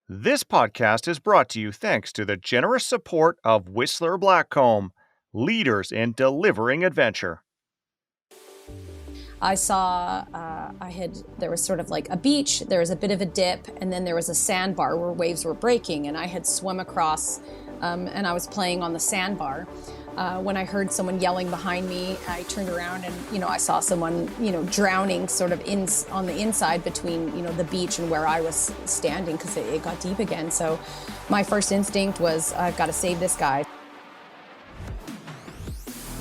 This podcast is brought to you thanks to the generous support of Whistler Blackcomb, leaders in delivering adventure. I saw, there was sort of like a beach, there was a bit of a dip, and then there was a sandbar where waves were breaking, and I had swum across, and I was playing on the sandbar. When I heard someone yelling behind me, I turned around and, I saw someone, drowning sort of on the inside between, the beach and where I was standing because it got deep again. So my first instinct was, I've got to save this guy.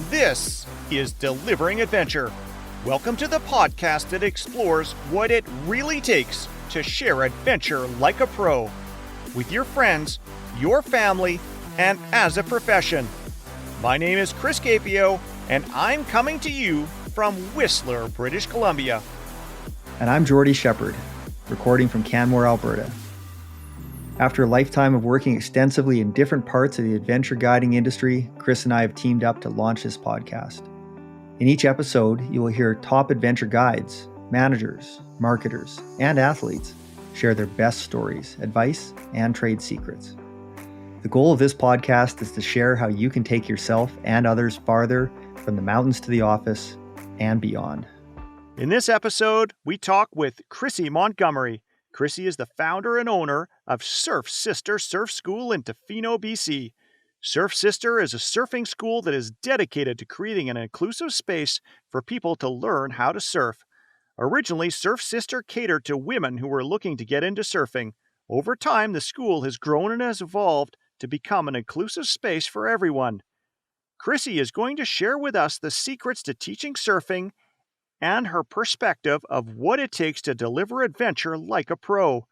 This is Delivering Adventure. Welcome to the podcast that explores what it really takes to share adventure like a pro, with your friends, your family, and as a profession. My name is Chris Capio, and I'm coming to you from Whistler, British Columbia. And I'm Jordy Shepherd, recording from Canmore, Alberta. After a lifetime of working extensively in different parts of the adventure guiding industry, Chris and I have teamed up to launch this podcast. In each episode, you will hear top adventure guides, managers, marketers, and athletes share their best stories, advice, and trade secrets. The goal of this podcast is to share how you can take yourself and others farther from the mountains to the office and beyond. In this episode, we talk with Krissy Montgomery. Krissy is the founder and owner of Surf Sister Surf School in Tofino, BC. Surf Sister is a surfing school that is dedicated to creating an inclusive space for people to learn how to surf. Originally, Surf Sister catered to women who were looking to get into surfing. Over time, the school has grown and has evolved to become an inclusive space for everyone. Krissy is going to share with us the secrets to teaching surfing and her perspective of what it takes to deliver adventure like a pro.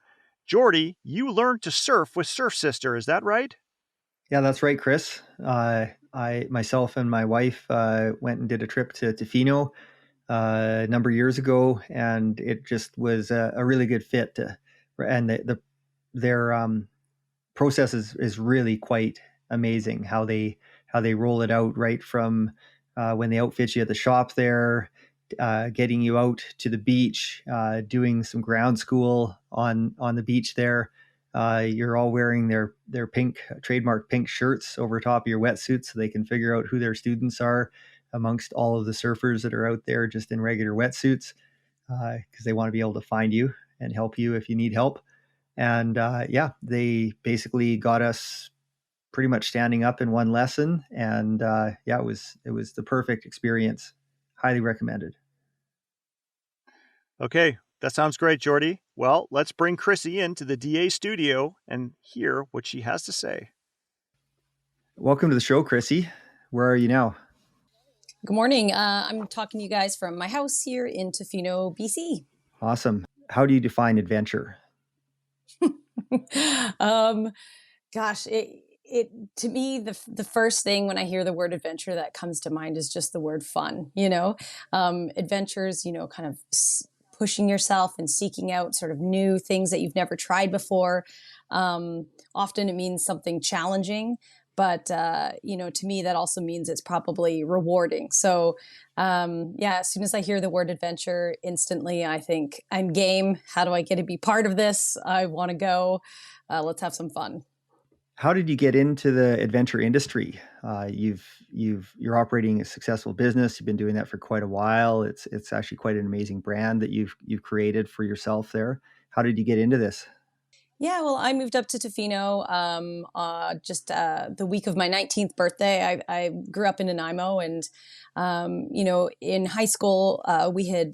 Jordy, you learned to surf with Surf Sister, is that right? Yeah, that's right, Chris. Myself and my wife went and did a trip to Tofino a number of years ago, and it just was a really good fit. Their process is really quite amazing. How they roll it out right from when they outfit you at the shop there, getting you out to the beach, doing some ground school on the beach there. You're all wearing their pink trademark pink shirts over top of your wetsuits so they can figure out who their students are amongst all of the surfers that are out there just in regular wetsuits, because they want to be able to find you and help you if you need help. And they basically got us pretty much standing up in one lesson. And it was the perfect experience. Highly recommended. Okay, that sounds great, Jordy. Well, let's bring Krissy into the DA studio and hear what she has to say. Welcome to the show, Krissy. Where are you now? Good morning. I'm talking to you guys from my house here in Tofino, BC. Awesome. How do you define adventure? Gosh, it to me, the first thing when I hear the word adventure that comes to mind is just the word fun. Adventures, kind of pushing yourself and seeking out sort of new things that you've never tried before. Often it means something challenging, but to me that also means it's probably rewarding. So as soon as I hear the word adventure, instantly I think I'm game. How do I get to be part of this? I want to go. Let's have some fun. How did you get into the adventure industry? You're operating a successful business. You've been doing that for quite a while. It's actually quite an amazing brand that you've created for yourself there. How did you get into this? Yeah, well, I moved up to Tofino just the week of my 19th birthday. I grew up in Nanaimo, and in high school we had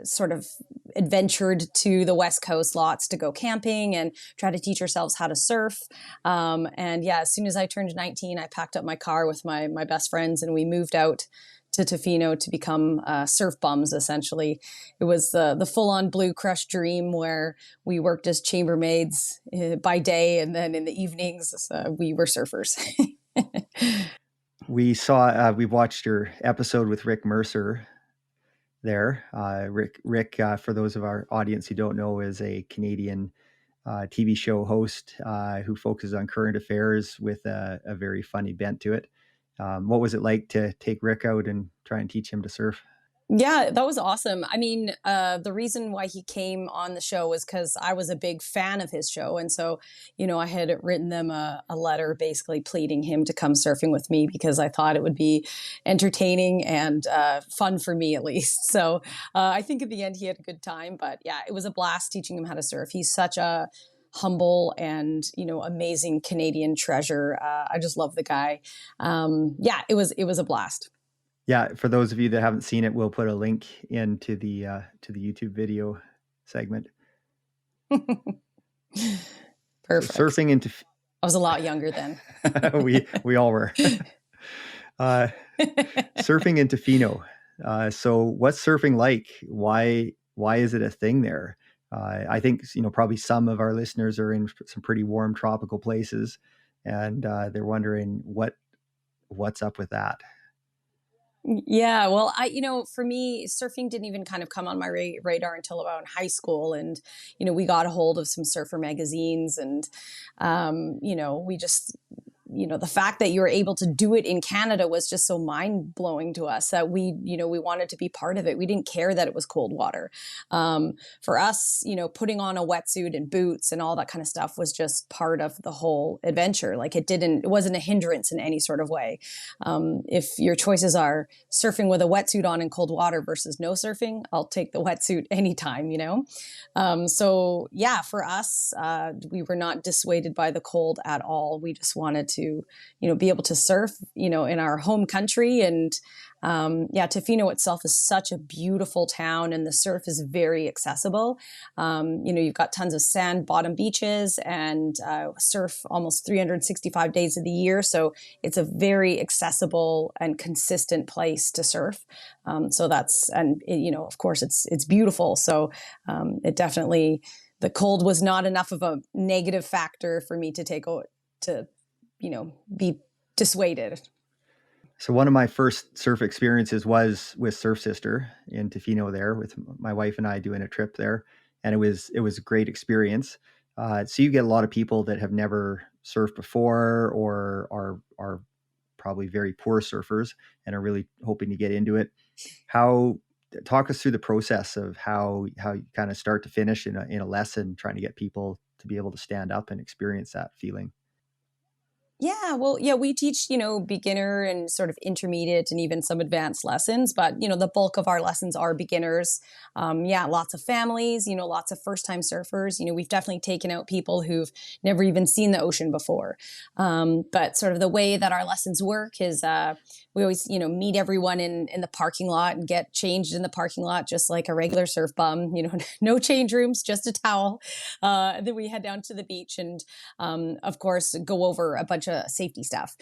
sort of adventured to the West Coast lots to go camping and try to teach ourselves how to surf. As soon as I turned 19, I packed up my car with my best friends, and we moved out to Tofino to become surf bums, essentially. It was the full-on Blue Crush dream where we worked as chambermaids by day, and then in the evenings we were surfers. We watched your episode with Rick Mercer there. Rick, for those of our audience who don't know, is a Canadian TV show host who focuses on current affairs with a very funny bent to it. What was it like to take Rick out and try and teach him to surf? Yeah, that was awesome. I mean, the reason why he came on the show was because I was a big fan of his show. And so, I had written them a letter basically pleading him to come surfing with me because I thought it would be entertaining and fun for me at least. So I think in the end he had a good time. But yeah, it was a blast teaching him how to surf. He's such a humble and amazing Canadian treasure. I just love the guy. Yeah, it was a blast. Yeah, for those of you that haven't seen it, we'll put a link into the YouTube video segment. Perfect. So surfing into I was a lot younger then. we all were. Surfing in Tofino. So what's surfing like? Why is it a thing there? I think probably some of our listeners are in some pretty warm tropical places, and they're wondering what's up with that. Yeah, well, for me, surfing didn't even kind of come on my radar until about high school, and we got a hold of some surfer magazines, and we just the fact that you were able to do it in Canada was just so mind blowing to us that we wanted to be part of it. We didn't care that it was cold water. For us, putting on a wetsuit and boots and all that kind of stuff was just part of the whole adventure. Like it wasn't a hindrance in any sort of way. If your choices are surfing with a wetsuit on in cold water versus no surfing, I'll take the wetsuit anytime, So yeah, for us, we were not dissuaded by the cold at all. We just wanted to, be able to surf, in our home country. And Tofino itself is such a beautiful town, and the surf is very accessible. You've got tons of sand bottom beaches and surf almost 365 days of the year. So it's a very accessible and consistent place to surf. Of course it's beautiful. So it definitely, the cold was not enough of a negative factor for me to be dissuaded. So one of my first surf experiences was with Surf Sister in Tofino there, with my wife and I doing a trip there. And it was a great experience. So you get a lot of people that have never surfed before or are probably very poor surfers and are really hoping to get into it. Talk us through the process of how you kind of start to finish in a lesson, trying to get people to be able to stand up and experience that feeling. Yeah, well, yeah, we teach, beginner and sort of intermediate and even some advanced lessons, but, the bulk of our lessons are beginners. Lots of families, lots of first time surfers. We've definitely taken out people who've never even seen the ocean before. But sort of the way that our lessons work is we always, meet everyone in the parking lot and get changed in the parking lot, just like a regular surf bum, no change rooms, just a towel. Then we head down to the beach and, of course, go over a bunch of safety stuff.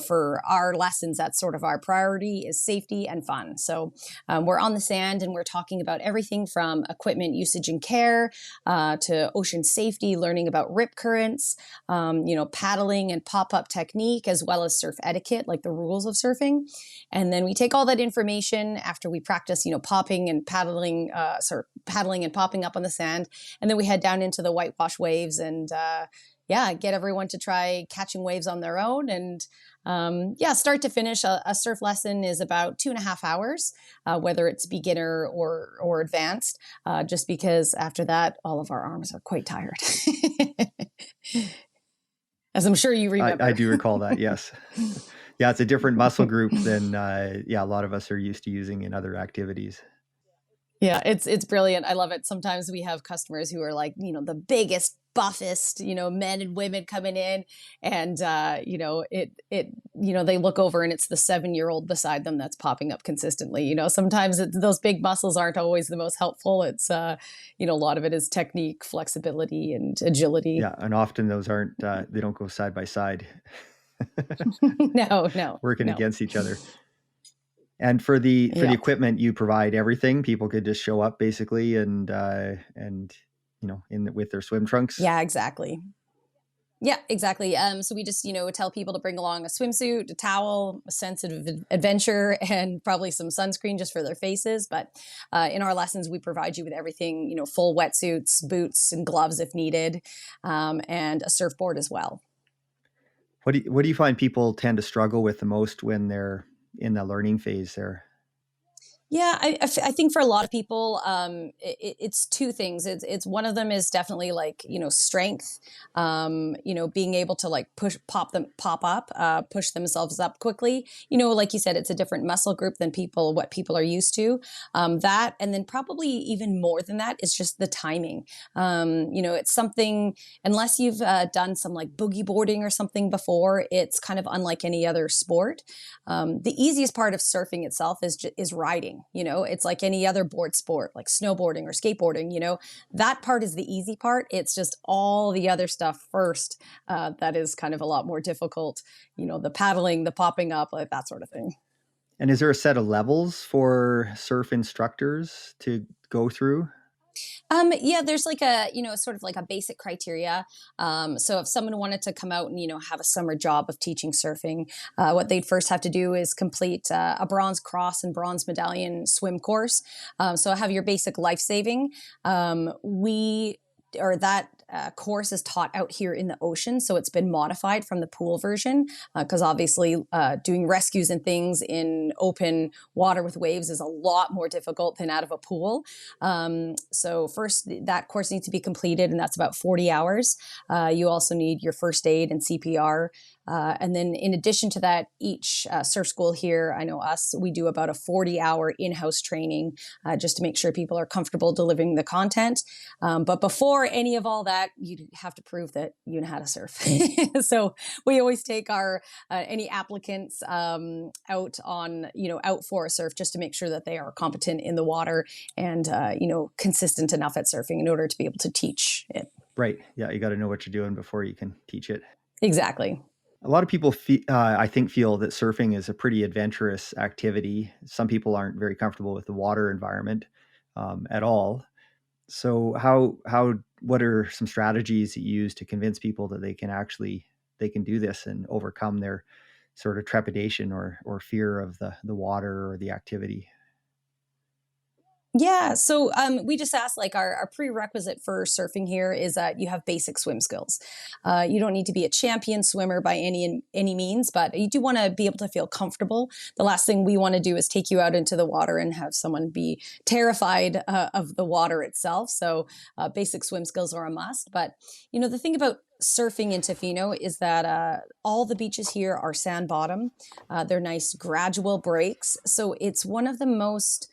For our lessons, that's sort of our priority is safety and fun. So we're on the sand and we're talking about everything from equipment usage and care to ocean safety, learning about rip currents, paddling and pop-up technique, as well as surf etiquette, like the rules of surfing. And then we take all that information after we practice, popping and paddling, paddling and popping up on the sand. And then we head down into the whitewash waves and get everyone to try catching waves on their own. And start to finish, a surf lesson is about 2.5 hours, whether it's beginner or advanced, just because after that, all of our arms are quite tired. As I'm sure you remember. I do recall that, yes. Yeah, it's a different muscle group than a lot of us are used to using in other activities. Yeah, it's brilliant. I love it. Sometimes we have customers who are like, the biggest, buffest, men and women coming in, and they look over and it's the 7-year-old beside them that's popping up consistently. Sometimes those big muscles aren't always the most helpful. It's a lot of it is technique, flexibility, and agility. Yeah, and often those aren't they don't go side by side. No, working against each other. And for the equipment, you provide everything. People could just show up basically and with their swim trunks. Yeah, exactly. Yeah, exactly. So we just, tell people to bring along a swimsuit, a towel, a sense of adventure, and probably some sunscreen just for their faces. But in our lessons, we provide you with everything, full wetsuits, boots, and gloves if needed, and a surfboard as well. What do you find people tend to struggle with the most when they're in the learning phase there? Yeah, I think for a lot of people, it's two things. It's one of them is definitely like, strength, being able to like pop up, push themselves up quickly. Like you said, it's a different muscle group than what people are used to. That, and then probably even more than that is just the timing. It's something, unless you've done some like boogie boarding or something before, it's kind of unlike any other sport. The easiest part of surfing itself is riding. It's like any other board sport, like snowboarding or skateboarding. That part is the easy part. It's just all the other stuff first that is kind of a lot more difficult. The paddling, the popping up, like that sort of thing. And is there a set of levels for surf instructors to go through? Yeah, there's like sort of like a basic criteria. So if someone wanted to come out and, have a summer job of teaching surfing, what they'd first have to do is complete a bronze cross and bronze medallion swim course. So have your basic life saving. That course is taught out here in the ocean. So it's been modified from the pool version because obviously doing rescues and things in open water with waves is a lot more difficult than out of a pool. So first, that course needs to be completed, and that's about 40 hours. You also need your first aid and CPR. And then in addition to that, each surf school here, I know us, we do about a 40-hour in-house training just to make sure people are comfortable delivering the content. But before any of all that, you have to prove that you know how to surf. So we always take our any applicants out for a surf just to make sure that they are competent in the water and consistent enough at surfing in order to be able to teach it. Right. Yeah, you got to know what you're doing before you can teach it. Exactly. A lot of people, I think, feel that surfing is a pretty adventurous activity. Some people aren't very comfortable with the water environment at all. So, what are some strategies that you use to convince people that they can do this and overcome their sort of trepidation or fear of the water or the activity? Yeah, so we just asked like our prerequisite for surfing here is that you have basic swim skills. You don't need to be a champion swimmer by any means, but you do want to be able to feel comfortable. The last thing we want to do is take you out into the water and have someone be terrified of the water itself. So basic swim skills are a must. But the thing about surfing in Tofino is that all the beaches here are sand bottom. They're nice gradual breaks, so it's one of the most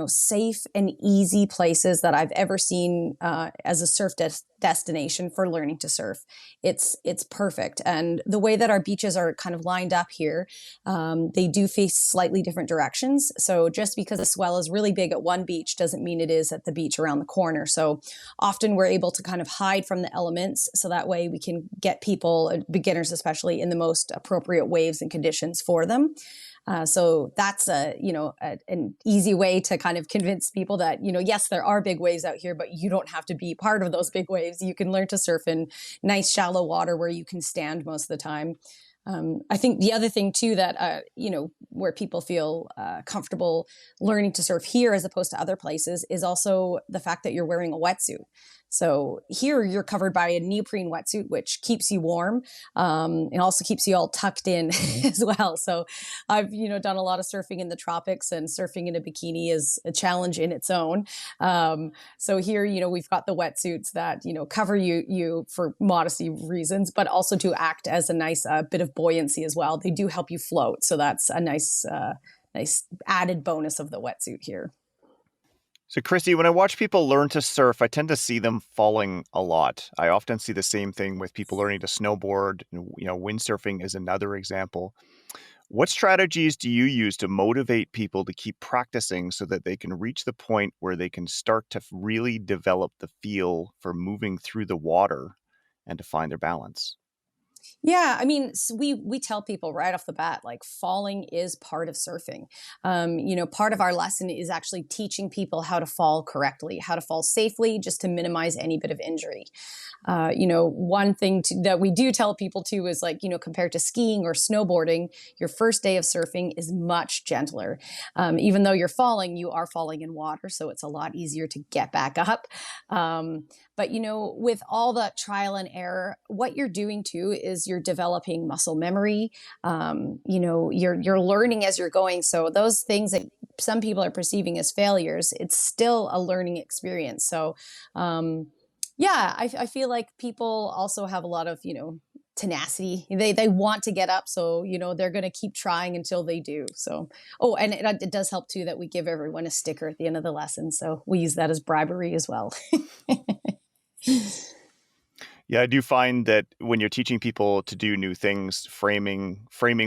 safe and easy places that I've ever seen as a surf destination for learning to surf. It's perfect. And the way that our beaches are kind of lined up here, they do face slightly different directions. So just because the swell is really big at one beach doesn't mean it is at the beach around the corner. So often we're able to kind of hide from the elements. So that way we can get people, beginners especially, in the most appropriate waves and conditions for them. So that's an easy way to kind of convince people that, yes, there are big waves out here, but you don't have to be part of those big waves. You can learn to surf in nice shallow water where you can stand most of the time. I think the other thing too that, where people feel comfortable learning to surf here as opposed to other places is also the fact that you're wearing a wetsuit. So here you're covered by a neoprene wetsuit, which keeps you warm and also keeps you all tucked in as well. So I've, done a lot of surfing in the tropics, and surfing in a bikini is a challenge in its own. So here, we've got the wetsuits that, cover you for modesty reasons, but also to act as a nice bit of buoyancy as well. They do help you float. So that's a nice added bonus of the wetsuit here. So, Krissy, when I watch people learn to surf, I tend to see them falling a lot. I often see the same thing with people learning to snowboard. Windsurfing is another example. What strategies do you use to motivate people to keep practicing so that they can reach the point where they can start to really develop the feel for moving through the water and to find their balance? Yeah, I mean, we tell people right off the bat, like falling is part of surfing. Part of our lesson is actually teaching people how to fall correctly, how to fall safely, just to minimize any bit of injury. One thing that we do tell people too is like, compared to skiing or snowboarding, your first day of surfing is much gentler. Even though you're falling, you are falling in water, so it's a lot easier to get back up. But with all that trial and error, what you're doing too is you're developing muscle memory. You're learning as you're going. So those things that some people are perceiving as failures, it's still a learning experience. So, yeah, I feel like people also have a lot of, tenacity. They want to get up. So, they're going to keep trying until they do. So, oh, and it does help too that we give everyone a sticker at the end of the lesson. So we use that as bribery as well. Yeah, I do find that when you're teaching people to do new things, framing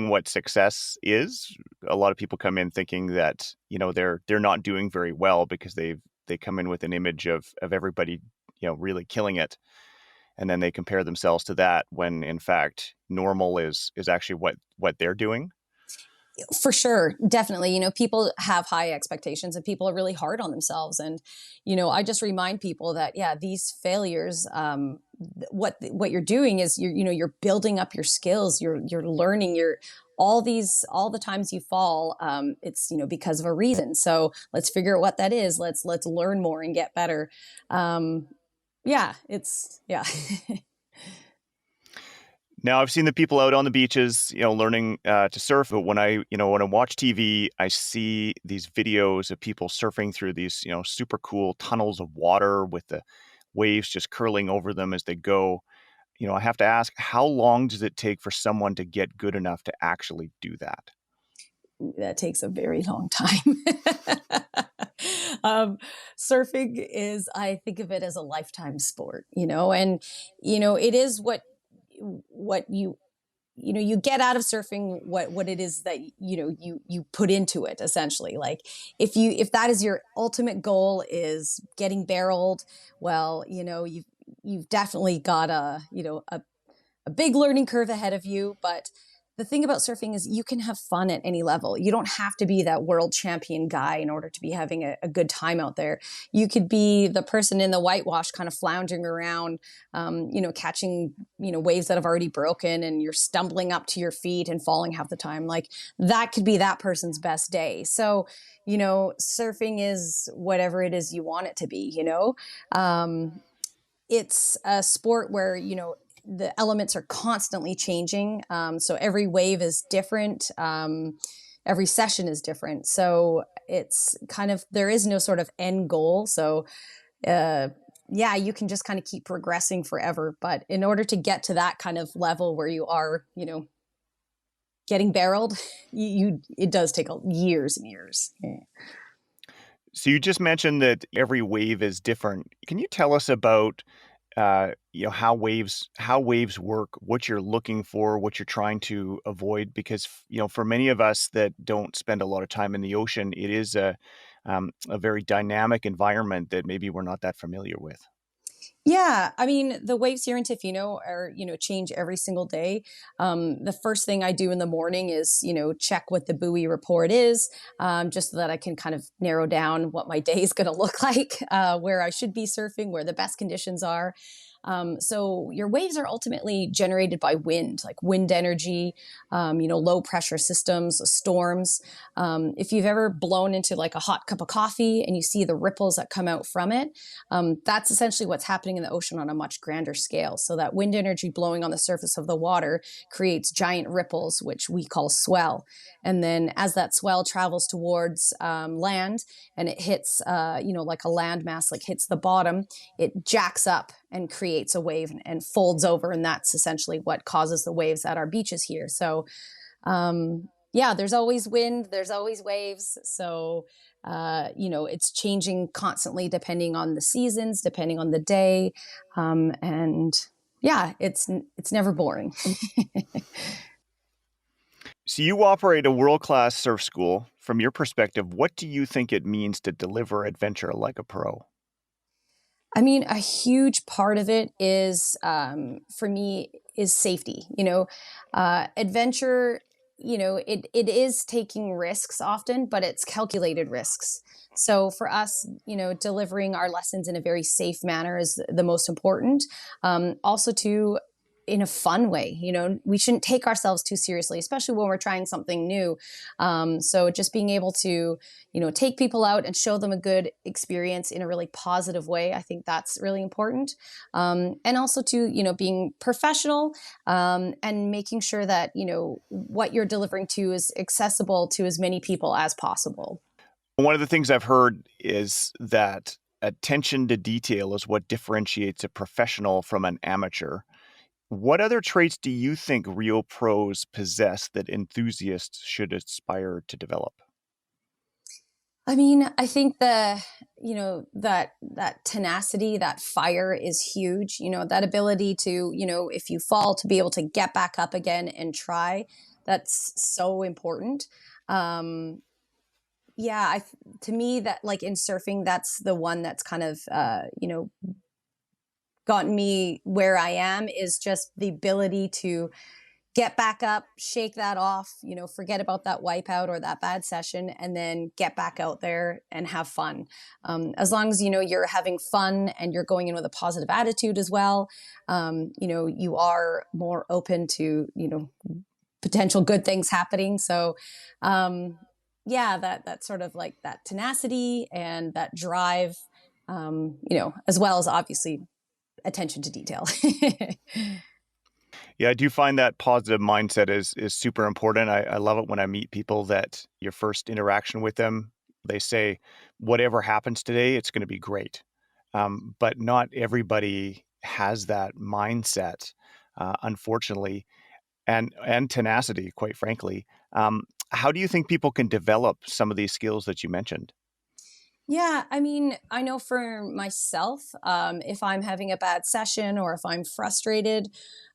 what success is, a lot of people come in thinking that, they're not doing very well because they come in with an image of everybody, really killing it. And then they compare themselves to that when in fact normal is actually what they're doing. For sure. Definitely. People have high expectations and people are really hard on themselves. And, I just remind people that, yeah, these failures, what you're doing is you're building up your skills. You're learning all the times you fall. It's, because of a reason. So let's figure out what that is. Let's learn more and get better. Yeah. Now, I've seen the people out on the beaches, learning to surf. But when I watch TV, I see these videos of people surfing through these, super cool tunnels of water with the waves just curling over them as they go. I have to ask, how long does it take for someone to get good enough to actually do that? That takes a very long time. Surfing is, I think of it as a lifetime sport, and, it is what you get out of surfing what it is that you put into it, essentially. Like if that is your ultimate goal, is getting barreled, well, you've definitely got a big learning curve ahead of you. But the thing about surfing is you can have fun at any level. You don't have to be that world champion guy in order to be having a good time out there. You could be the person in the whitewash kind of floundering around, catching, waves that have already broken and you're stumbling up to your feet and falling half the time. Like that could be that person's best day. So, surfing is whatever it is you want it to be, it's a sport where, the elements are constantly changing. So every wave is different. Every session is different. So it's kind of, there is no sort of end goal. So, you can just kind of keep progressing forever. But in order to get to that kind of level where you are, getting barreled, it does take years and years. Yeah. So you just mentioned that every wave is different. Can you tell us about how waves work, what you're looking for, what you're trying to avoid? Because for many of us that don't spend a lot of time in the ocean, it is a very dynamic environment that maybe we're not that familiar with. Yeah, I mean, the waves here in Tofino are, change every single day. The first thing I do in the morning is, check what the buoy report is, just so that I can kind of narrow down what my day is going to look like, where I should be surfing, where the best conditions are. So your waves are ultimately generated by wind, like wind energy, low pressure systems, storms. If you've ever blown into like a hot cup of coffee and you see the ripples that come out from it, that's essentially what's happening in the ocean on a much grander scale. So that wind energy blowing on the surface of the water creates giant ripples, which we call swell. And then as that swell travels towards land and it hits, like a landmass, like hits the bottom, it jacks up and creates a wave and folds over. And that's essentially what causes the waves at our beaches here. So, there's always wind, there's always waves. So, it's changing constantly depending on the seasons, depending on the day. It's never boring. So you operate a world-class surf school. From your perspective, what do you think it means to deliver adventure like a pro? I mean, a huge part of it is, for me, is safety. Adventure, it is taking risks often, but it's calculated risks. So for us, delivering our lessons in a very safe manner is the most important. Also to in a fun way. We shouldn't take ourselves too seriously, especially when we're trying something new. So just being able to, take people out and show them a good experience in a really positive way. I think that's really important. And also to, being professional, and making sure that, what you're delivering to is accessible to as many people as possible. One of the things I've heard is that attention to detail is what differentiates a professional from an amateur. What other traits do you think real pros possess that enthusiasts should aspire to develop? I mean, I think that tenacity, that fire is huge. That ability to, if you fall, to be able to get back up again and try. That's so important. Um, yeah, to me, that, like, in surfing, that's the one that's kind of gotten me where I am, is just the ability to get back up, shake that off, forget about that wipeout or that bad session, and then get back out there and have fun. As long as you're having fun and you're going in with a positive attitude as well, you are more open to potential good things happening. So, yeah, that sort of, like, that tenacity and that drive, as well as, obviously, attention to detail. Yeah, I do find that positive mindset is super important. I love it when I meet people that your first interaction with them, they say, whatever happens today, it's going to be great. But not everybody has that mindset, unfortunately, and tenacity, quite frankly. How do you think people can develop some of these skills that you mentioned? Yeah, I mean, I know for myself, if I'm having a bad session or if I'm frustrated,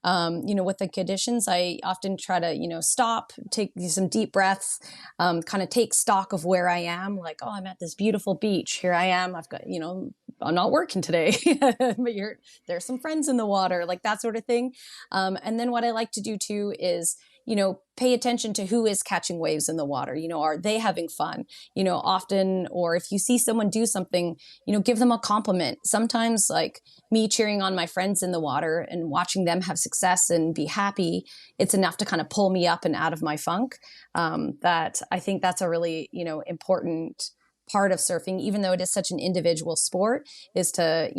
with the conditions, I often try to, stop, take some deep breaths, kind of take stock of where I am. Like, oh, I'm at this beautiful beach. Here I am. I've got, I'm not working today, but there's some friends in the water, like that sort of thing. And then what I like to do too is, pay attention to who is catching waves in the water. Are they having fun? Often, or if you see someone do something, give them a compliment. Sometimes, like, me cheering on my friends in the water and watching them have success and be happy, it's enough to kind of pull me up and out of my funk. That I think that's a really, important part of surfing, even though it is such an individual sport, is to,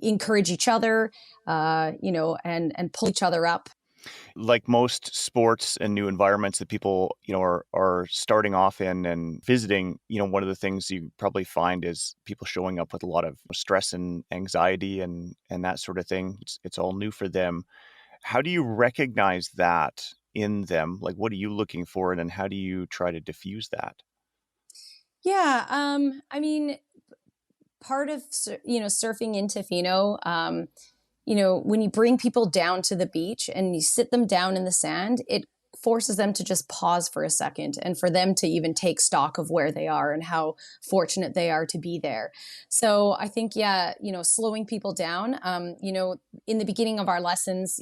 encourage each other, and pull each other up. Like most sports and new environments that people, are starting off in and visiting, one of the things you probably find is people showing up with a lot of stress and anxiety and that sort of thing. It's all new for them. How do you recognize that in them? Like, what are you looking for, and then how do you try to diffuse that? Yeah, I mean, part of surfing in Tofino, when you bring people down to the beach and you sit them down in the sand, it forces them to just pause for a second and for them to even take stock of where they are and how fortunate they are to be there. So I think, yeah, slowing people down, in the beginning of our lessons,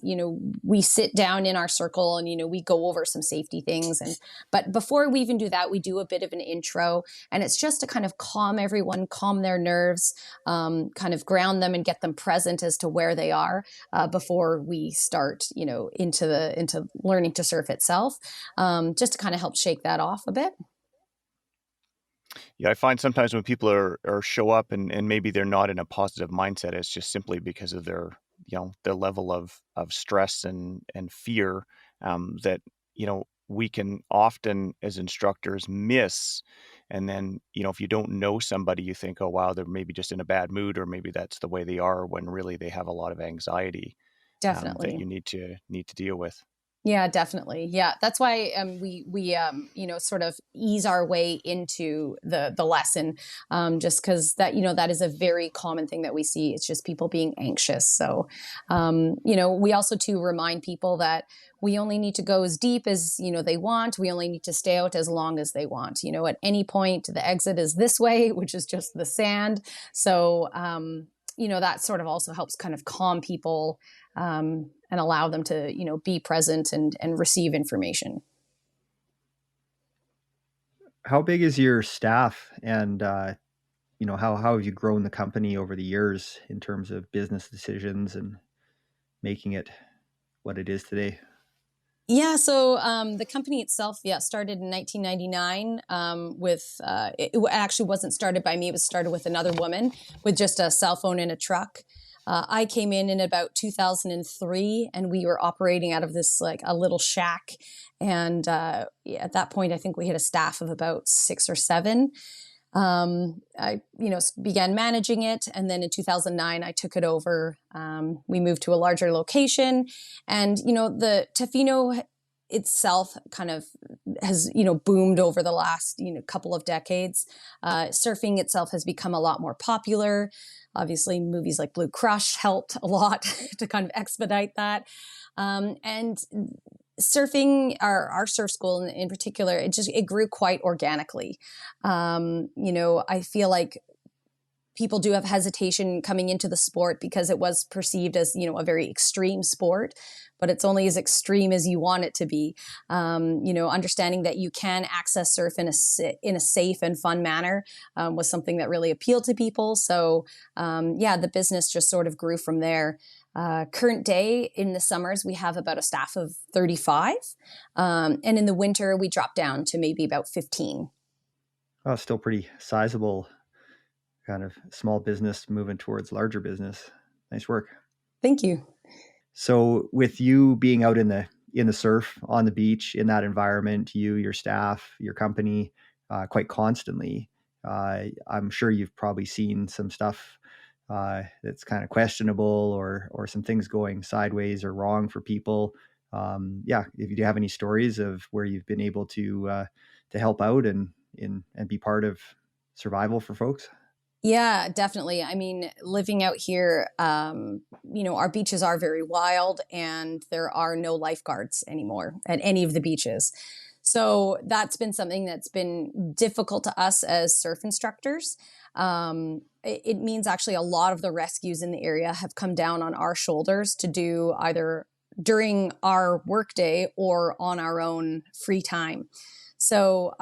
we sit down in our circle and, we go over some safety things. But before we even do that, we do a bit of an intro, and it's just to kind of calm everyone, calm their nerves, kind of ground them and get them present as to where they are, before we start, into learning to surf itself, just to kind of help shake that off a bit. Yeah, I find sometimes when people are show up and maybe they're not in a positive mindset, it's just simply because of their level of stress and fear, that, we can often as instructors miss. And then, if you don't know somebody, you think, oh, wow, they're maybe just in a bad mood, or maybe that's the way they are, when really they have a lot of anxiety, that Definitely. you need to deal with. Yeah, definitely. Yeah, that's why we sort of ease our way into the lesson, just because that is a very common thing that we see. It's just people being anxious. So, we also to remind people that we only need to go as deep as they want. We only need to stay out as long as they want. At any point, the exit is this way, which is just the sand. So, that sort of also helps kind of calm people, and allow them to, be present and receive information. How big is your staff, and how have you grown the company over the years in terms of business decisions and making it what it is today? Yeah, so the company itself, yeah, started in 1999, with it actually wasn't started by me. It was started with another woman with just a cell phone and a truck. I came in about 2003, and we were operating out of this like a little shack. And at that point, I think we had a staff of about 6 or 7. I, began managing it. And then in 2009, I took it over. We moved to a larger location, and, the Tofino itself kind of has, boomed over the last, couple of decades. Surfing itself has become a lot more popular. Obviously, movies like Blue Crush helped a lot to kind of expedite that. And surfing, our surf school in particular, it grew quite organically. I feel like people do have hesitation coming into the sport because it was perceived as, a very extreme sport, but it's only as extreme as you want it to be. Understanding that you can access surf in a safe and fun manner was something that really appealed to people. So the business just sort of grew from there. Current day in the summers, we have about a staff of 35. And in the winter, we drop down to maybe about 15. Oh, still pretty sizable, kind of small business moving towards larger business. Nice work. Thank you. So with you being out in the surf, on the beach, in that environment, your staff, your company, quite constantly, I'm sure you've probably seen some stuff that's kind of questionable, or some things going sideways or wrong for people. If you do have any stories of where you've been able to help out and be part of survival for folks. Yeah, definitely. I mean, living out here, our beaches are very wild, and there are no lifeguards anymore at any of the beaches. So that's been something that's been difficult to us as surf instructors. It means actually a lot of the rescues in the area have come down on our shoulders to do either during our workday or on our own free time. So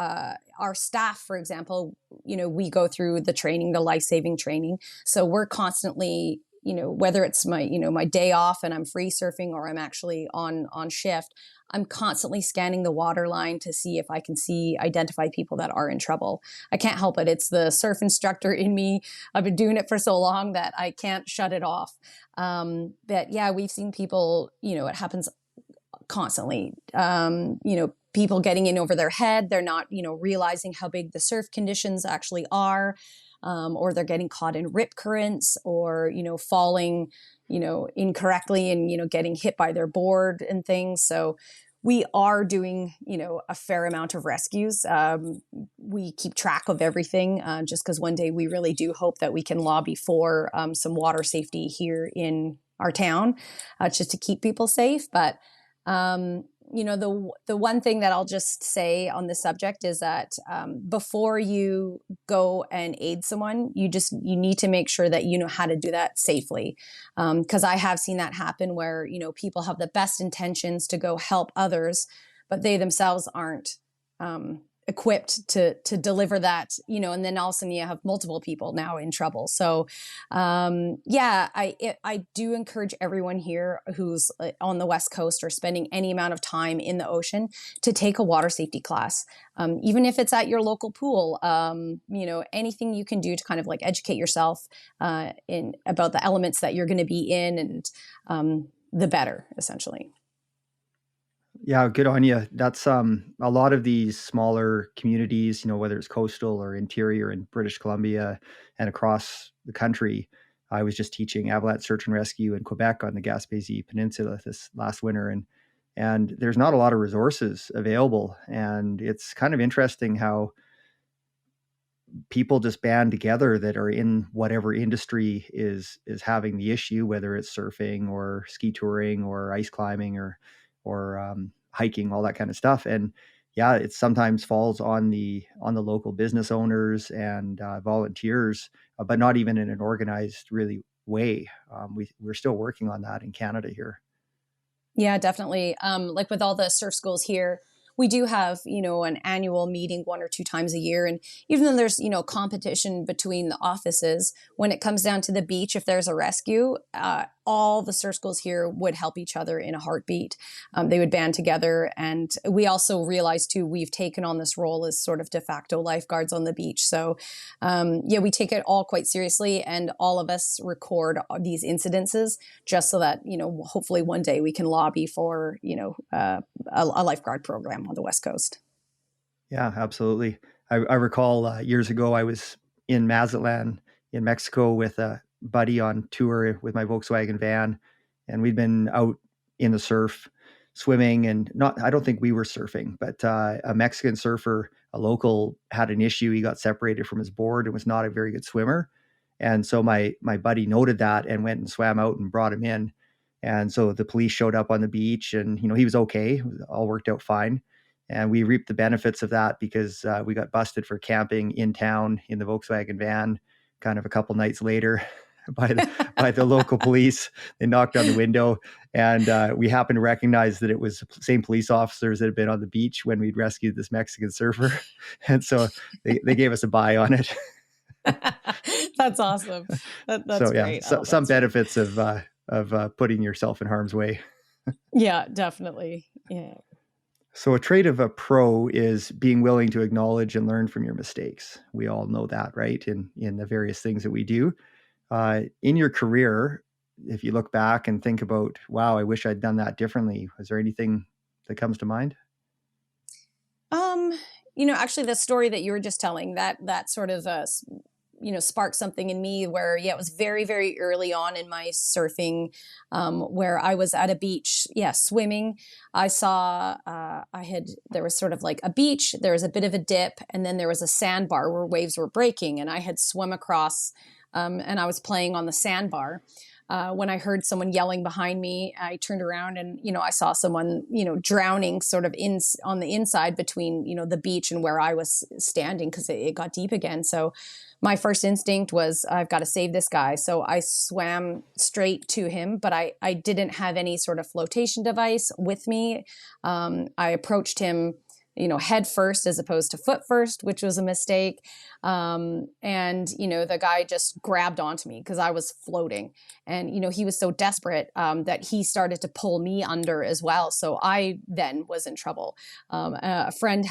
our staff, for example, we go through the training, the life-saving training. So we're constantly, whether it's my day off and I'm free surfing, or I'm actually on shift, I'm constantly scanning the water line to see if I can identify people that are in trouble. I can't help it. It's the surf instructor in me. I've been doing it for so long that I can't shut it off. But yeah, we've seen people, it happens constantly. People getting in over their head. They're not, realizing how big the surf conditions actually are, or they're getting caught in rip currents, or, falling, incorrectly and, getting hit by their board and things. So we are doing, a fair amount of rescues. We keep track of everything, just because one day we really do hope that we can lobby for some water safety here in our town, just to keep people safe. But the one thing that I'll just say on this subject is that before you go and aid someone, you need to make sure that you know how to do that safely. Because I have seen that happen where, people have the best intentions to go help others, but they themselves aren't equipped to deliver that, and then all of a sudden you have multiple people now in trouble. So, I do encourage everyone here who's on the West Coast or spending any amount of time in the ocean to take a water safety class. Even if it's at your local pool, anything you can do to kind of like educate yourself about the elements that you're going to be in, and the better, essentially. Yeah, good on you. That's a lot of these smaller communities, whether it's coastal or interior in British Columbia and across the country. I was just teaching avalanche search and rescue in Quebec on the Gaspésie Peninsula this last winter, and there's not a lot of resources available. And it's kind of interesting how people just band together that are in whatever industry is having the issue, whether it's surfing or ski touring or ice climbing or hiking, all that kind of stuff. And yeah, it sometimes falls on the local business owners and volunteers, but not even in an organized really way. We're still working on that in Canada here. Yeah, definitely. Like with all the surf schools here, we do have, an annual meeting 1 or 2 times a year. And even though there's, competition between the offices, when it comes down to the beach, if there's a rescue, all the surf schools here would help each other in a heartbeat. They would band together. And we also realized too, we've taken on this role as sort of de facto lifeguards on the beach. So we take it all quite seriously, and all of us record these incidences just so that, hopefully one day we can lobby for, a lifeguard program on the West Coast. Yeah, absolutely. I recall years ago, I was in Mazatlan in Mexico with a buddy on tour with my Volkswagen van, and we'd been out in the surf swimming, and I don't think we were surfing, but a Mexican surfer, a local, had an issue. He got separated from his board and was not a very good swimmer. And so my buddy noted that and went and swam out and brought him in. And so the police showed up on the beach, and he was okay. It all worked out fine. And we reaped the benefits of that because we got busted for camping in town in the Volkswagen van kind of a couple nights later by the local police. They knocked on the window, and we happened to recognize that it was the same police officers that had been on the beach when we'd rescued this Mexican surfer. And so they gave us a buy on it. That's awesome. That's great. Some benefits of putting yourself in harm's way. Yeah, definitely. Yeah. So a trait of a pro is being willing to acknowledge and learn from your mistakes. We all know that, right? In the various things that we do. In your career, if you look back and think about, wow, I wish I'd done that differently. Was there anything that comes to mind? Actually the story that you were just telling, that sort of, sparked something in me where, it was very, very early on in my surfing, where I was at a beach, swimming. I saw, there was sort of like a beach, there was a bit of a dip, and then there was a sandbar where waves were breaking, and I had swum across, and I was playing on the sandbar. When I heard someone yelling behind me, I turned around and, I saw someone, drowning sort of on the inside between, the beach and where I was standing, because it got deep again. So my first instinct was, I've got to save this guy. So I swam straight to him, but I didn't have any sort of flotation device with me. I approached him, head first as opposed to foot first, which was a mistake. And, the guy just grabbed onto me because I was floating, and, he was so desperate, that he started to pull me under as well. So I then was in trouble. A friend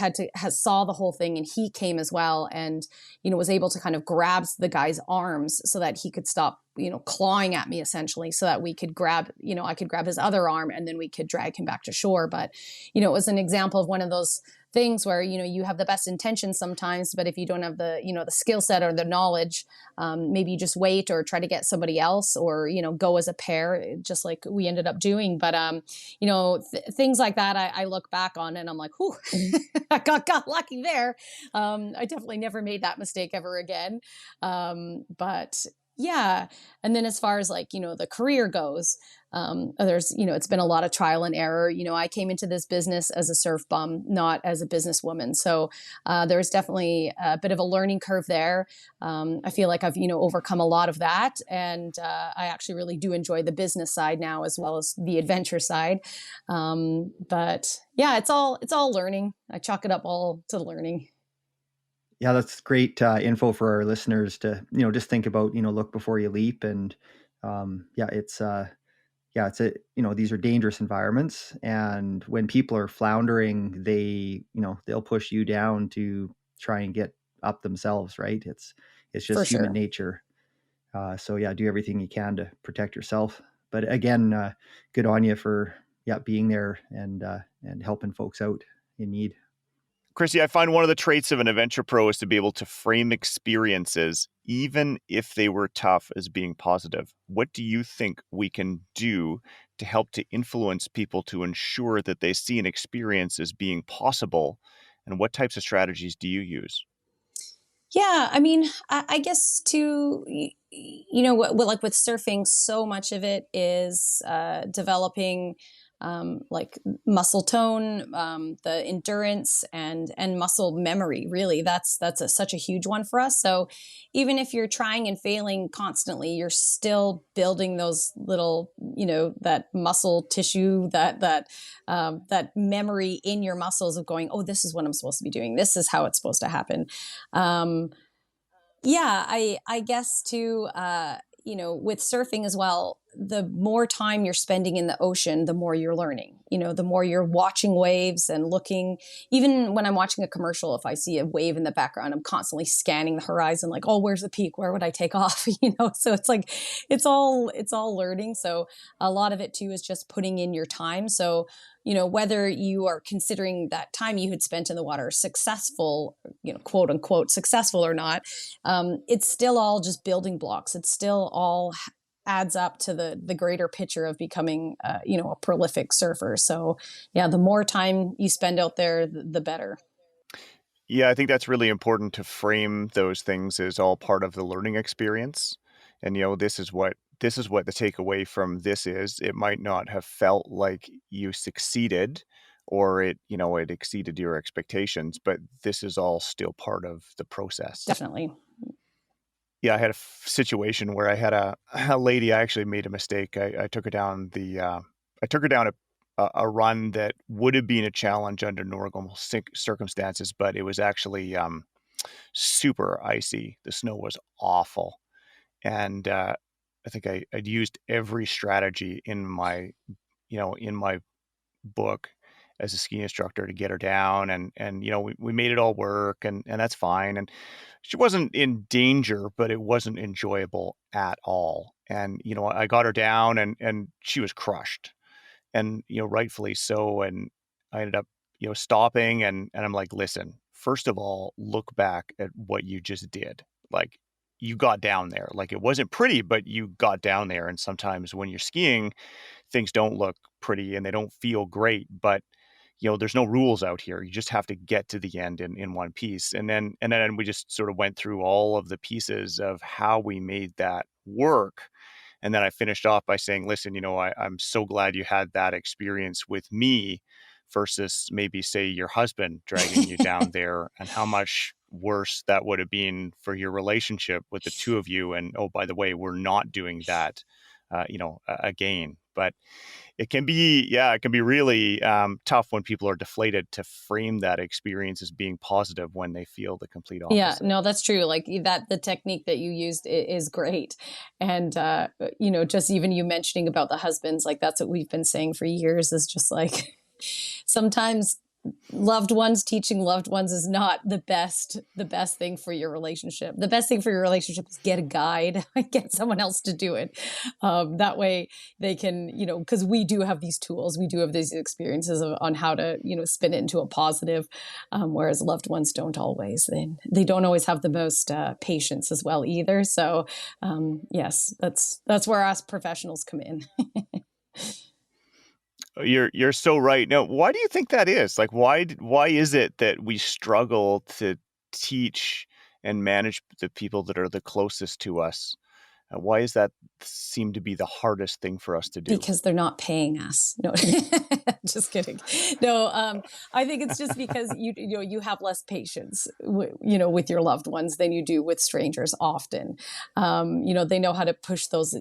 saw the whole thing, and he came as well, and, was able to kind of grab the guy's arms so that he could stop, clawing at me essentially, so that we could grab, I could grab his other arm, and then we could drag him back to shore. But, it was an example of one of those things where, you have the best intentions sometimes, but if you don't have the, the skill set or the knowledge, maybe you just wait or try to get somebody else, or, go as a pair, just like we ended up doing. But, things like that, I look back on and I'm like, whew, I got lucky there. I definitely never made that mistake ever again. But yeah. And then as far as like, the career goes, there's, it's been a lot of trial and error. I came into this business as a surf bum, not as a businesswoman. So there's definitely a bit of a learning curve there. I feel like I've, overcome a lot of that. And I actually really do enjoy the business side now, as well as the adventure side. But yeah, it's all learning. I chalk it up all to learning. Yeah, that's great info for our listeners to, just think about, look before you leap. And it's these are dangerous environments. And when people are floundering, they'll push you down to try and get up themselves, right? It's just human nature. So do everything you can to protect yourself. But again, good on you for being there and helping folks out in need. Krissy, I find one of the traits of an adventure pro is to be able to frame experiences, even if they were tough, as being positive. What do you think we can do to help to influence people to ensure that they see an experience as being possible? And what types of strategies do you use? Yeah, I mean, I guess too, like with surfing, so much of it is developing like muscle tone, the endurance and muscle memory. Really, that's such a huge one for us. So even if you're trying and failing constantly, you're still building those little, that muscle tissue, that memory in your muscles of going, oh, this is what I'm supposed to be doing. This is how it's supposed to happen. I guess too, with surfing as well, the more time you're spending in the ocean, the more you're learning. The more you're watching waves and looking. Even when I'm watching a commercial, if I see a wave in the background, I'm constantly scanning the horizon, like, oh, where's the peak? Where would I take off? So it's like it's all learning. So a lot of it too is just putting in your time. So whether you are considering that time you had spent in the water successful, quote unquote successful or not, it's still all just building blocks. It's still all adds up to the greater picture of becoming, a prolific surfer. So yeah, the more time you spend out there, the better. Yeah, I think that's really important to frame those things as all part of the learning experience. And this is what the takeaway from this is. It might not have felt like you succeeded or it exceeded your expectations, but this is all still part of the process. Definitely. Yeah, I had a situation where I had a lady. I actually made a mistake. I took her down a run that would have been a challenge under normal circumstances, but it was actually super icy. The snow was awful, and I think I'd used every strategy in my book as a ski instructor to get her down, and we made it all work, and that's fine. And she wasn't in danger, but it wasn't enjoyable at all. And I got her down, and she was crushed, and rightfully so. And I ended up stopping, and I'm like, listen, first of all, look back at what you just did. Like, you got down there. Like, it wasn't pretty, but you got down there. And sometimes when you're skiing, things don't look pretty and they don't feel great, but there's no rules out here. You just have to get to the end in one piece. And then we just sort of went through all of the pieces of how we made that work. And then I finished off by saying, listen, I'm so glad you had that experience with me versus maybe, say, your husband dragging you down there, and how much worse that would have been for your relationship with the two of you. And, oh, by the way, we're not doing that, again. But it can be really tough when people are deflated to frame that experience as being positive when they feel the complete opposite. Yeah, no, that's true. Like the technique that you used is great. And, just even you mentioning about the husbands, like that's what we've been saying for years, is just like sometimes teaching loved ones is not the best thing for your relationship. The best thing for your relationship is get a guide, get someone else to do it. That way they can, because we do have these tools, we do have these experiences on how to, spin it into a positive, whereas loved ones don't always. They don't always have the most patience as well either. So yes, that's where us professionals come in. You're so right. Now, why do you think that is? Like, why is it that we struggle to teach and manage the people that are the closest to us? Why does that seem to be the hardest thing for us to do? Because they're not paying us. No, just kidding. No, I think it's just because you have less patience, with your loved ones than you do with strangers. Often, they know how to push those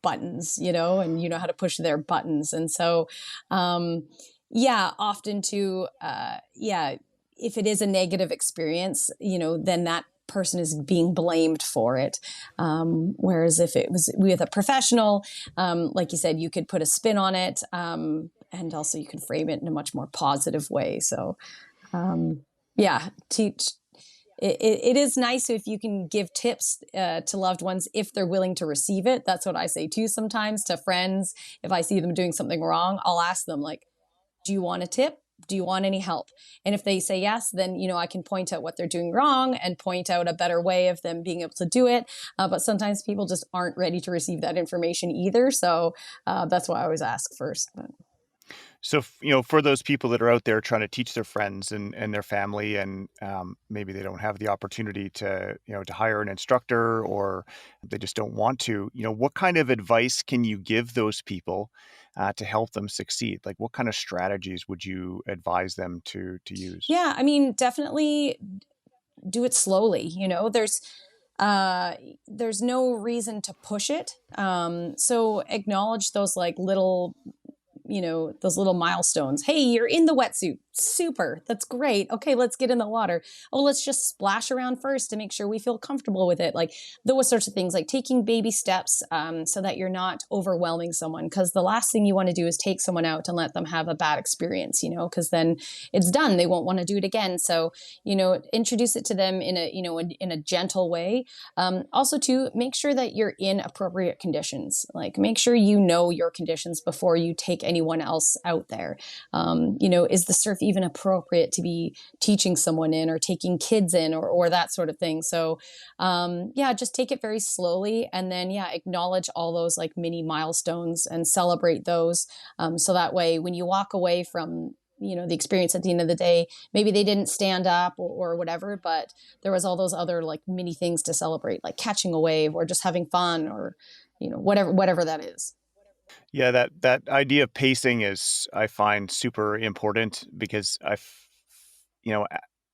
buttons, and you know how to push their buttons, and so, often too, if it is a negative experience, then that person is being blamed for it. Whereas if it was with a professional, like you said, you could put a spin on it, and also you can frame it in a much more positive way. So, teach. It is nice if you can give tips to loved ones if they're willing to receive it. That's what I say too sometimes to friends. If I see them doing something wrong, I'll ask them, like, do you want a tip? Do you want any help? And if they say yes, then, I can point out what they're doing wrong and point out a better way of them being able to do it. But sometimes people just aren't ready to receive that information either. So that's why I always ask first. But. So, for those people that are out there trying to teach their friends and their family, and maybe they don't have the opportunity to hire an instructor, or they just don't want to, what kind of advice can you give those people to help them succeed? Like, what kind of strategies would you advise them to use? Yeah, I mean, definitely do it slowly. There's no reason to push it. So acknowledge those like little, those little milestones. Hey, you're in the wetsuit. Super. That's great. Okay, let's get in the water. Oh, let's just splash around first to make sure we feel comfortable with it. Like those sorts of things, like taking baby steps so that you're not overwhelming someone. Because the last thing you want to do is take someone out and let them have a bad experience, because then it's done. They won't want to do it again. So, introduce it to them in a gentle way. Also, to make sure that you're in appropriate conditions. Like make sure you know your conditions before you take anyone else out there. Is the surf even appropriate to be teaching someone in or taking kids in or that sort of thing? So, just take it very slowly and then, acknowledge all those like mini milestones and celebrate those. So that way, when you walk away from, the experience at the end of the day, maybe they didn't stand up or whatever, but there was all those other like mini things to celebrate, like catching a wave or just having fun or, whatever that is. Yeah, that idea of pacing is, I find, super important because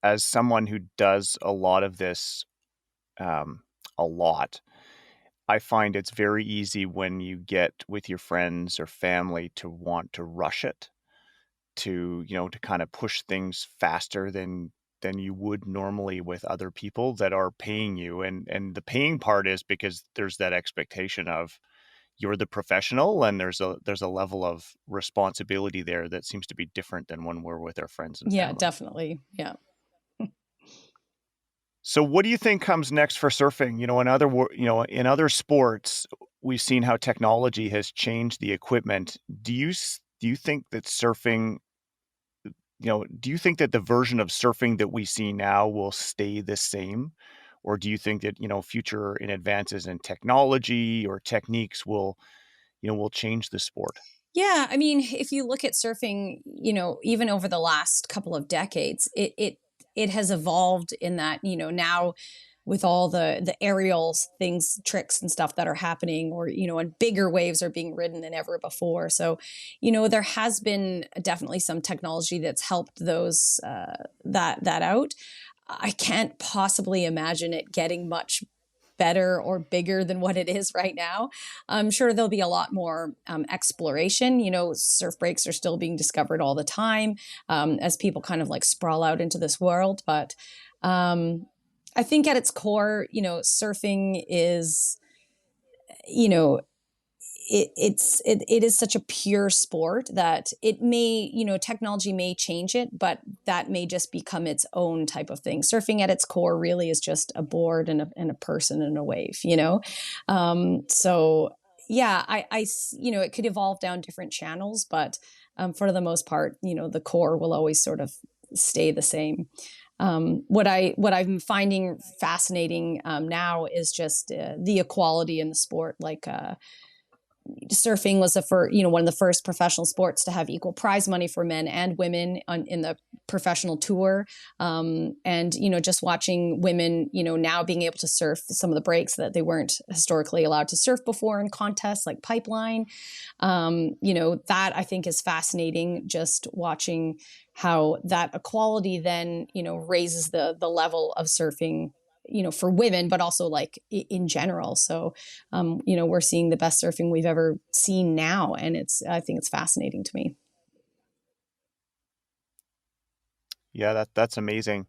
as someone who does a lot of this, um, a lot, I find it's very easy when you get with your friends or family to want to rush it, to kind of push things faster than you would normally with other people that are paying you. And the paying part is because there's that expectation of you're the professional, and there's a level of responsibility there that seems to be different than when we're with our friends and Yeah, family. definitely. Yeah. So what do you think comes next for surfing? In other sports, we've seen how technology has changed the equipment. Do you think that surfing, do you think that the version of surfing that we see now will stay the same? Or do you think that, future in advances in technology or techniques will change the sport? Yeah, I mean, if you look at surfing, even over the last couple of decades, it has evolved in that, now with all the aerials things, tricks and stuff that are happening, or and bigger waves are being ridden than ever before. So, there has been definitely some technology that's helped those that out. I can't possibly imagine it getting much better or bigger than what it is right now. I'm sure there'll be a lot more exploration. Surf breaks are still being discovered all the time as people kind of like sprawl out into this world. But I think at its core, surfing is, you know, it is such a pure sport that it may, technology may change it, but that may just become its own type of thing. Surfing at its core really is just a board and a person and a wave, so yeah, it could evolve down different channels, but for the most part, the core will always sort of stay the same. What I'm finding fascinating now is just the equality in the sport. Like surfing was one of the first professional sports to have equal prize money for men and women in the professional tour. And just watching women, now being able to surf some of the breaks that they weren't historically allowed to surf before in contests like Pipeline. That I think is fascinating. Just watching how that equality then, raises the level of surfing, for women, but also like in general. So, we're seeing the best surfing we've ever seen now. And I think it's fascinating to me. Yeah, that's amazing.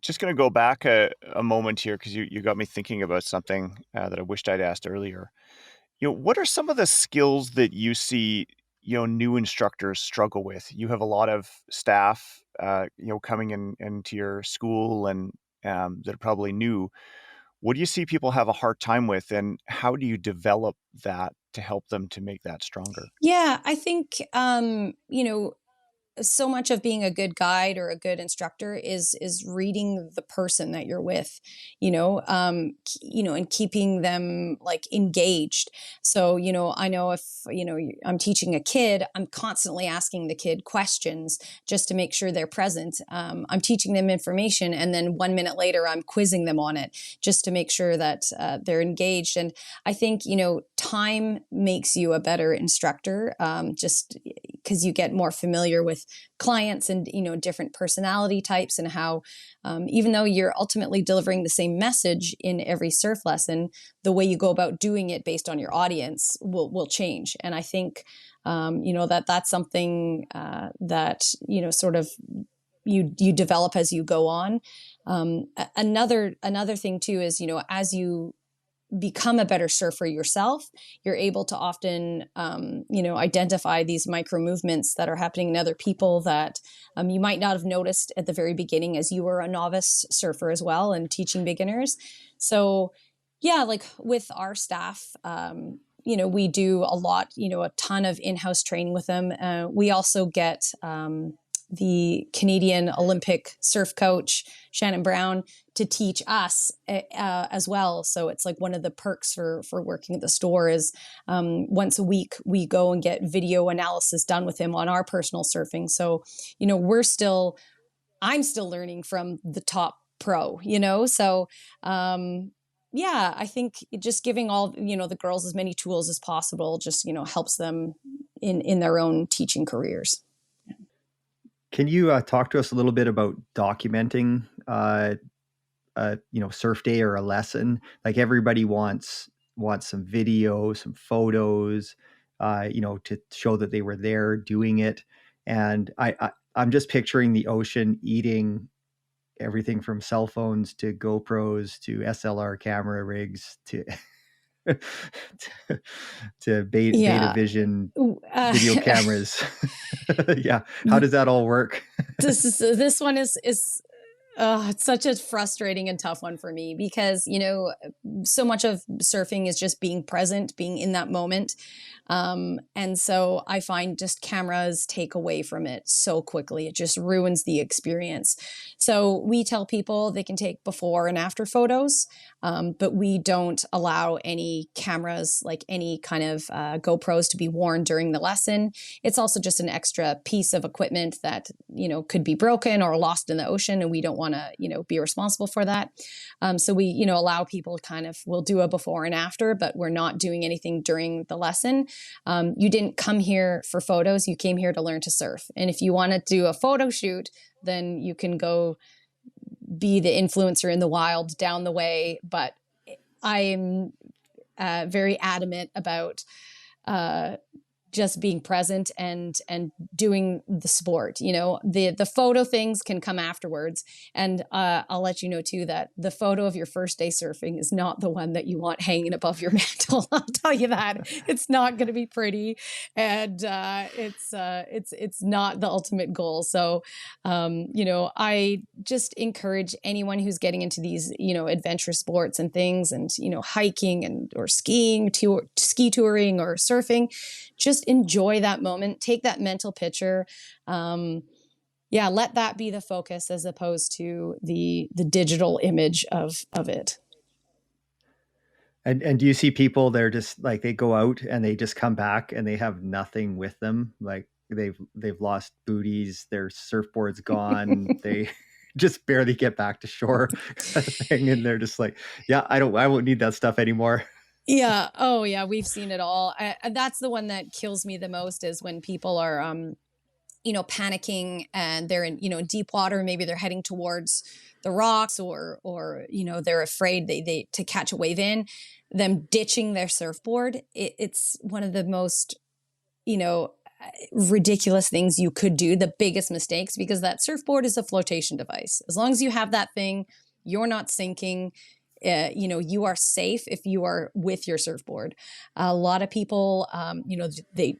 Just going to go back a moment here because you got me thinking about something that I wished I'd asked earlier. What are some of the skills that you see, new instructors struggle with? You have a lot of staff, coming into your school and that are probably new. What do you see people have a hard time with, and how do you develop that to help them to make that stronger? Yeah, I think, so much of being a good guide or a good instructor is reading the person that you're with, and keeping them like engaged. So, I know if, I'm teaching a kid, I'm constantly asking the kid questions just to make sure they're present. I'm teaching them information, and then 1 minute later, I'm quizzing them on it just to make sure that they're engaged. And I think, time makes you a better instructor. Just because you get more familiar with clients and, different personality types, and how, even though you're ultimately delivering the same message in every surf lesson, the way you go about doing it based on your audience will change. And I think, that's something that, sort of you develop as you go on. Another thing too is, as you become a better surfer yourself, you're able to often, identify these micro movements that are happening in other people that you might not have noticed at the very beginning, as you were a novice surfer as well and teaching beginners. So yeah, like with our staff, we do a lot, a ton of in-house training with them. We also get the Canadian Olympic surf coach, Shannon Brown, to teach us as well. So it's like one of the perks for working at the store is once a week we go and get video analysis done with him on our personal surfing. So, I'm still learning from the top pro, so yeah, I think just giving all, the girls as many tools as possible just, helps them in their own teaching careers. Can you talk to us a little bit about documenting, surf day or a lesson? Like everybody wants some video, some photos, to show that they were there doing it. And I'm just picturing the ocean eating everything from cell phones to GoPros to SLR camera rigs to beta vision video cameras. Yeah. How does that all work? This one is it's such a frustrating and tough one for me because, so much of surfing is just being present, being in that moment. And so I find just cameras take away from it so quickly. It just ruins the experience. So we tell people they can take before and after photos, but we don't allow any cameras, like any kind of GoPros, to be worn during the lesson. It's also just an extra piece of equipment that, could be broken or lost in the ocean, and we don't want to, be responsible for that. So we, allow people we'll do a before and after, but we're not doing anything during the lesson. You didn't come here for photos. You came here to learn to surf. And if you want to do a photo shoot, then you can go be the influencer in the wild down the way. But I'm very adamant about just being present and doing the sport. The photo things can come afterwards. And I'll let you know too that the photo of your first day surfing is not the one that you want hanging above your mantle. I'll tell you that. It's not going to be pretty, and it's not the ultimate goal. So I just encourage anyone who's getting into these adventure sports and things, and hiking and or skiing, ski touring or surfing, just enjoy that moment, take that mental picture. Let that be the focus as opposed to the digital image of it. And do you see people, they're just like, they go out and they just come back and they have nothing with them? Like they've lost booties, their surfboard's gone, they just barely get back to shore kind of thing. And they're just like, yeah, I won't need that stuff anymore. Yeah. Oh yeah. We've seen it all. That's the one that kills me the most, is when people are, panicking and they're in, deep water. Maybe they're heading towards the rocks or, they're afraid they to catch a wave in, them ditching their surfboard. It's one of the most, ridiculous things you could do, the biggest mistakes, because that surfboard is a flotation device. As long as you have that thing, you're not sinking. You are safe if you are with your surfboard. A lot of people,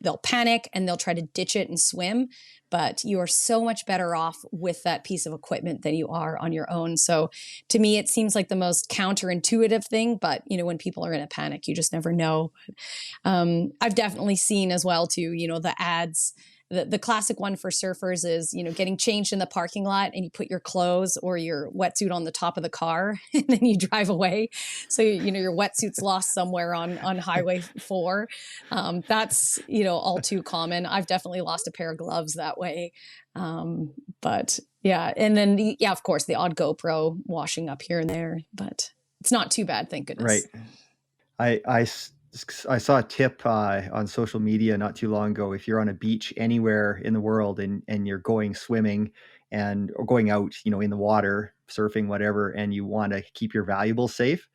they'll panic and they'll try to ditch it and swim, but you are so much better off with that piece of equipment than you are on your own. So to me, it seems like the most counterintuitive thing, but when people are in a panic, you just never know. I've definitely seen as well too, the ads. The classic one for surfers is, getting changed in the parking lot and you put your clothes or your wetsuit on the top of the car and then you drive away. So, your wetsuit's lost somewhere on Highway 4. That's, all too common. I've definitely lost a pair of gloves that way. But yeah. And then, of course, the odd GoPro washing up here and there, but it's not too bad. Thank goodness. Right. I I saw a tip on social media not too long ago. If you're on a beach anywhere in the world and you're going swimming or going out, in the water, surfing, whatever, and you want to keep your valuables safe,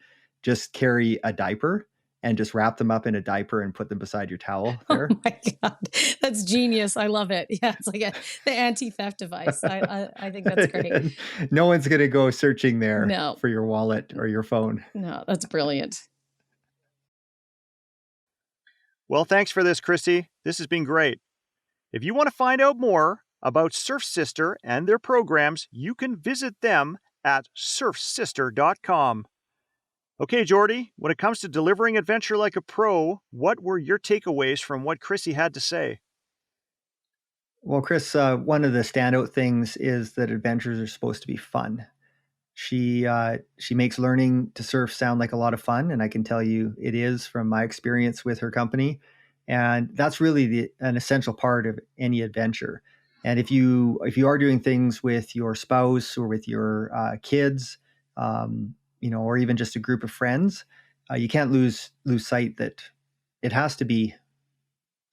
just carry a diaper and just wrap them up in a diaper and put them beside your towel Oh there. my God. That's genius. I love it. Yeah, it's like the anti-theft device. I think that's great. No one's going to go searching there No, for your wallet or your phone. no, that's brilliant. Well, thanks for this, Krissy. This has been great. If you want to find out more about Surf Sister and their programs, you can visit them at surfsister.com. Okay, Jordy, when it comes to delivering adventure like a pro, what were your takeaways from what Krissy had to say? Well, Chris, one of the standout things is that adventures are supposed to be fun. She makes learning to surf sound like a lot of fun, and I can tell you it is from my experience with her company. And that's really an essential part of any adventure. And if you are doing things with your spouse or with your kids, or even just a group of friends, you can't lose sight that it has to be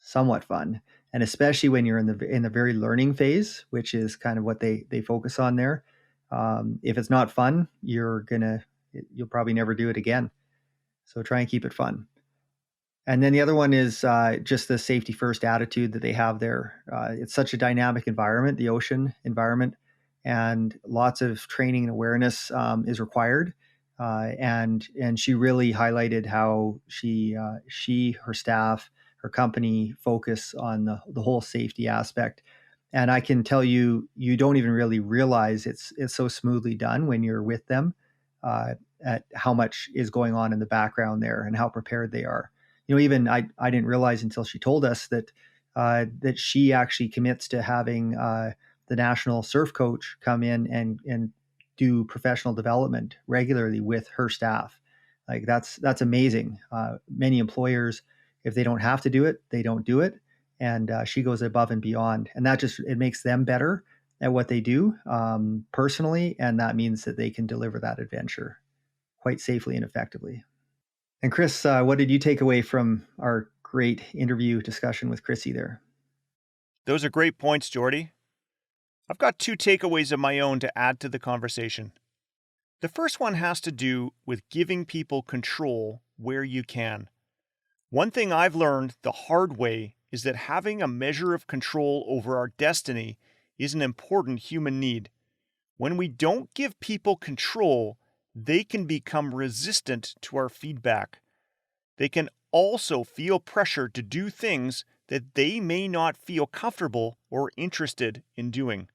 somewhat fun. And especially when you're in the very learning phase, which is kind of what they focus on there. If it's not fun, you'll probably never do it again. So try and keep it fun. And then the other one is just the safety first attitude that they have there. It's such a dynamic environment, the ocean environment, and lots of training and awareness is required. And she really highlighted how her staff, her company focus on the whole safety aspect. And I can tell you, you don't even really realize it's so smoothly done when you're with them, at how much is going on in the background there and how prepared they are. Even I didn't realize until she told us that she actually commits to having the national surf coach come in and do professional development regularly with her staff. Like that's amazing. Many employers, if they don't have to do it, they don't do it. And she goes above and beyond. And that it makes them better at what they do personally. And that means that they can deliver that adventure quite safely and effectively. And Chris, what did you take away from our great interview discussion with Krissy there? Those are great points, Jordy. I've got 2 takeaways of my own to add to the conversation. The first one has to do with giving people control where you can. One thing I've learned the hard way is that having a measure of control over our destiny is an important human need. When we don't give people control, they can become resistant to our feedback. They can also feel pressure to do things that they may not feel comfortable or interested in doing.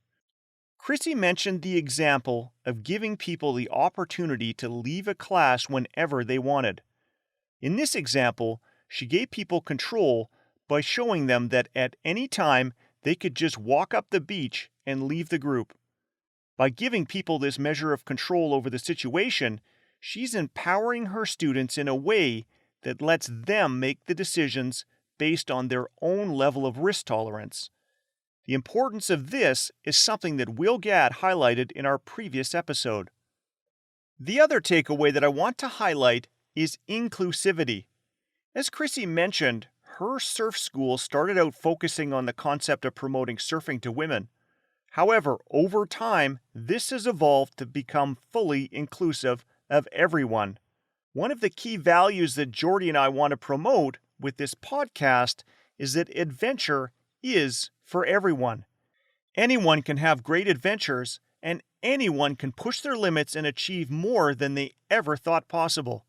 Krissy mentioned the example of giving people the opportunity to leave a class whenever they wanted. In this example, she gave people control by showing them that at any time they could just walk up the beach and leave the group. By giving people this measure of control over the situation, she's empowering her students in a way that lets them make the decisions based on their own level of risk tolerance. The importance of this is something that Will Gadd highlighted in our previous episode. The other takeaway that I want to highlight is inclusivity. As Krissy mentioned, her surf school started out focusing on the concept of promoting surfing to women. However, over time, this has evolved to become fully inclusive of everyone. One of the key values that Jordy and I want to promote with this podcast is that adventure is for everyone. Anyone can have great adventures, and anyone can push their limits and achieve more than they ever thought possible.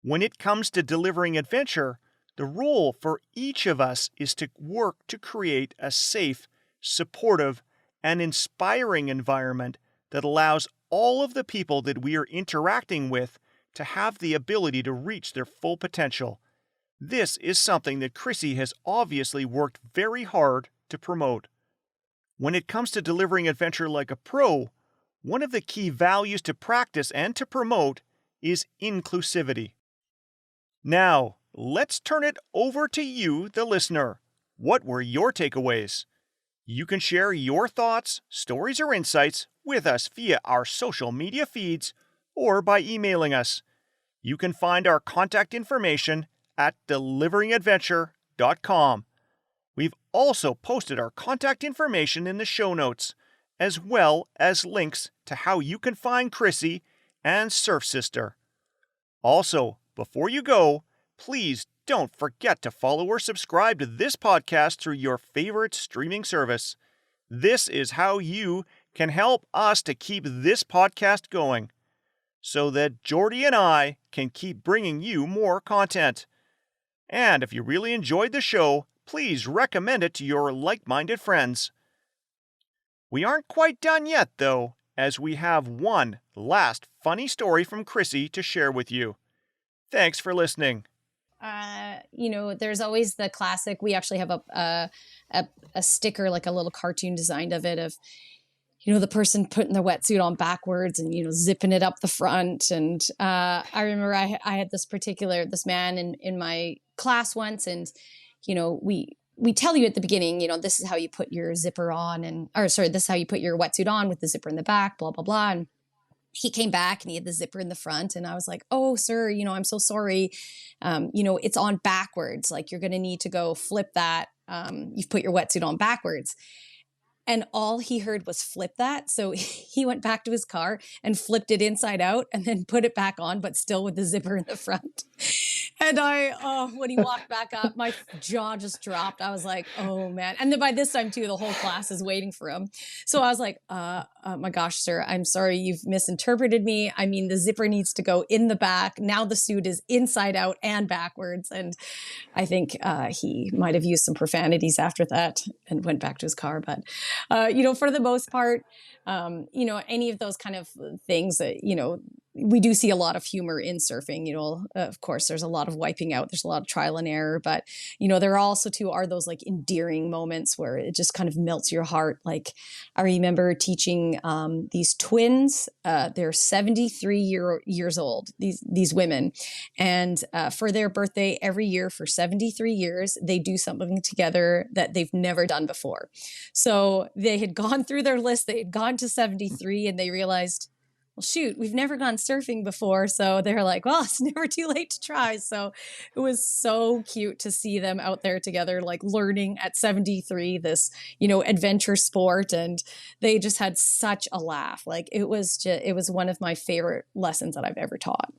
When it comes to delivering adventure, the role for each of us is to work to create a safe, supportive, and inspiring environment that allows all of the people that we are interacting with to have the ability to reach their full potential. This is something that Krissy has obviously worked very hard to promote. When it comes to delivering adventure like a pro, one of the key values to practice and to promote is inclusivity. Now, let's turn it over to you, the listener. What were your takeaways? You can share your thoughts, stories, or insights with us via our social media feeds or by emailing us. You can find our contact information at deliveringadventure.com. We've also posted our contact information in the show notes, as well as links to how you can find Krissy and Surf Sister. Also, before you go, please don't forget to follow or subscribe to this podcast through your favorite streaming service. This is how you can help us to keep this podcast going, so that Jordy and I can keep bringing you more content. And if you really enjoyed the show, please recommend it to your like-minded friends. We aren't quite done yet, though, as we have one last funny story from Krissy to share with you. Thanks for listening. There's always the classic. We actually have a sticker, like a little cartoon designed of it, of the person putting their wetsuit on backwards and zipping it up the front. And I remember I had this man in my class once, and we tell you at the beginning, this is how you put your zipper on, this is how you put your wetsuit on with the zipper in the back, blah blah blah. And he came back and he had the zipper in the front, and I was like, "Oh, sir, I'm so sorry. It's on backwards. Like, you're going to need to go flip that. You've put your wetsuit on backwards." And all he heard was flip that. So he went back to his car and flipped it inside out and then put it back on, but still with the zipper in the front. And when he walked back up, my jaw just dropped. I was like, oh man. And then by this time too, the whole class is waiting for him. So I was like, my gosh, sir, I'm sorry. You've misinterpreted me. I mean, the zipper needs to go in the back. Now the suit is inside out and backwards. And I think he might have used some profanities after that and went back to his car. But for the most part, any of those kind of things that, we do see a lot of humor in surfing. Of course, there's a lot of wiping out. There's a lot of trial and error. But, there also too are those like endearing moments where it just kind of melts your heart. Like I remember teaching these twins. They're 73 years old, these women. And for their birthday every year for 73 years, they do something together that they've never done before. So they had gone through their list. They had gone to 73 and they realized, well, shoot, we've never gone surfing before. So they're like, well, it's never too late to try. So it was so cute to see them out there together, like learning at 73, this, adventure sport. And they just had such a laugh. Like it was one of my favorite lessons that I've ever taught.